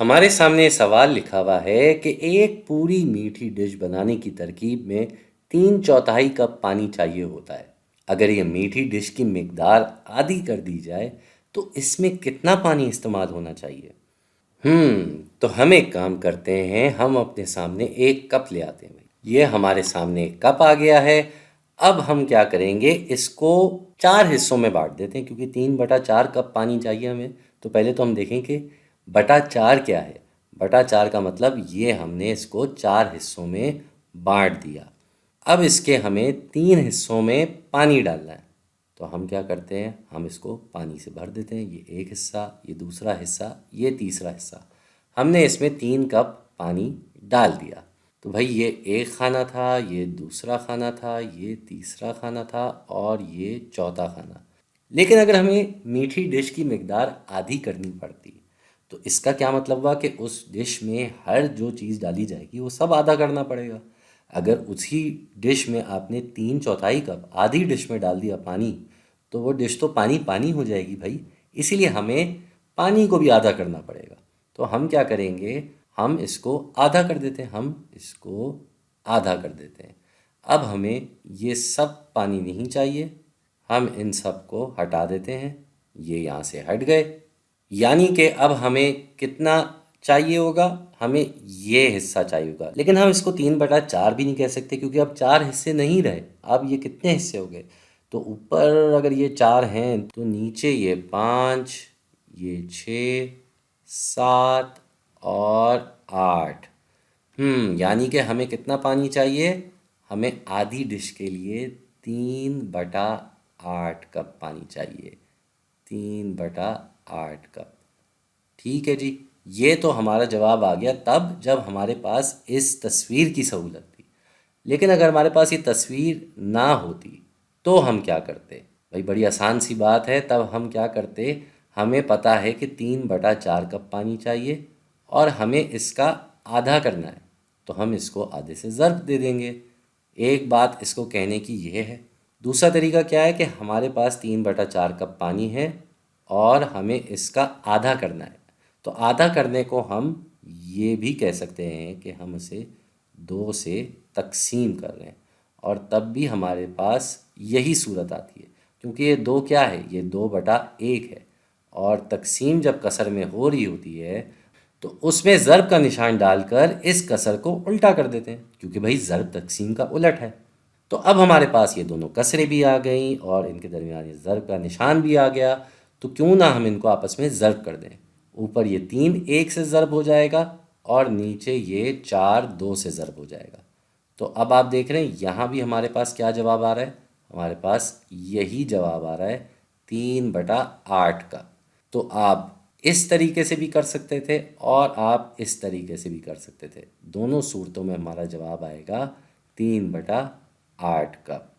हमारे सामने सवाल लिखा हुआ है कि एक पूरी मीठी डिश बनाने की तरकीब में 3/4 कप पानी चाहिए होता है। अगर ये मीठी डिश की मिकदार आधी कर दी जाए तो इसमें कितना पानी इस्तेमाल होना चाहिए? तो हम एक काम करते हैं, हम अपने सामने एक कप ले आते हैं भाई। ये हमारे सामने एक कप आ गया है। अब हम क्या करेंगे, इसको 4 हिस्सों में बांट देते हैं क्योंकि 3/4 कप पानी चाहिए हमें। तो पहले तो हम देखें कि बटा चार क्या है। बटा चार का मतलब ये हमने इसको 4 हिस्सों में बांट दिया। अब इसके हमें 3 हिस्सों में पानी डालना है। तो हम क्या करते हैं, हम इसको पानी से भर देते हैं। ये एक हिस्सा, ये दूसरा हिस्सा, ये तीसरा हिस्सा। हमने इसमें 3 कप पानी डाल दिया। तो भाई ये एक खाना था, ये दूसरा खाना था, ये तीसरा खाना था और ये चौथा खाना। लेकिन अगर हमें मीठी डिश की मिकदार आधी करनी पड़ती तो इसका क्या मतलब हुआ कि उस डिश में हर जो चीज़ डाली जाएगी वो सब आधा करना पड़ेगा। अगर उसी डिश में आपने 3/4 कप आधी डिश में डाल दिया पानी तो वो डिश तो पानी पानी हो जाएगी भाई। इसीलिए हमें पानी को भी आधा करना पड़ेगा। तो हम क्या करेंगे, हम इसको आधा कर देते हैं, हम इसको आधा कर देते हैं। अब हमें ये सब पानी नहीं चाहिए, हम इन सब को हटा देते हैं। ये यहाँ से हट गए। यानी कि अब हमें कितना चाहिए होगा, हमें ये हिस्सा चाहिए होगा। लेकिन हम इसको 3/4 भी नहीं कह सकते क्योंकि अब 4 हिस्से नहीं रहे। अब ये कितने हिस्से हो गए, तो ऊपर अगर ये 4 हैं तो नीचे ये 5, ये 6, 7 और 8। यानी कि हमें कितना पानी चाहिए, हमें आधी डिश के लिए 3/8 कप पानी चाहिए। 3/8 कप। ठीक है जी। ये तो हमारा जवाब आ गया तब जब हमारे पास इस तस्वीर की सहूलत थी। लेकिन अगर हमारे पास ये तस्वीर ना होती तो हम क्या करते भाई? बड़ी आसान सी बात है। तब हम क्या करते, हमें पता है कि 3/4 कप पानी चाहिए और हमें इसका आधा करना है। तो हम इसको आधे से ज़र्ब दे देंगे। एक बात इसको कहने की यह है। दूसरा तरीका क्या है कि हमारे पास 3/4 कप पानी है और हमें इसका आधा करना है। तो आधा करने को हम ये भी कह सकते हैं कि हम इसे 2 से तकसीम कर रहे हैं और तब भी हमारे पास यही सूरत आती है क्योंकि ये 2 क्या है, ये 2/1 है। और तकसीम जब कसर में हो रही होती है तो उसमें ज़र्ब का निशान डालकर इस कसर को उल्टा कर देते हैं क्योंकि भाई ज़र्ब तकसीम का उलट है। तो अब हमारे पास ये दोनों कसरें भी आ गई और इनके दरमियान ये ज़र्ब का निशान भी आ गया। तो क्यों ना हम इनको आपस में ज़र्ब कर दें। ऊपर ये 3 1 से ज़र्ब हो जाएगा और नीचे ये 4 2 से ज़र्ब हो जाएगा। तो अब आप देख रहे हैं यहाँ भी हमारे पास क्या जवाब आ रहा है, हमारे पास यही जवाब आ रहा है 3/8 का। तो आप इस तरीके से भी कर सकते थे और आप इस तरीके से भी कर सकते थे। दोनों सूरतों में हमारा जवाब आएगा 3/8 कप।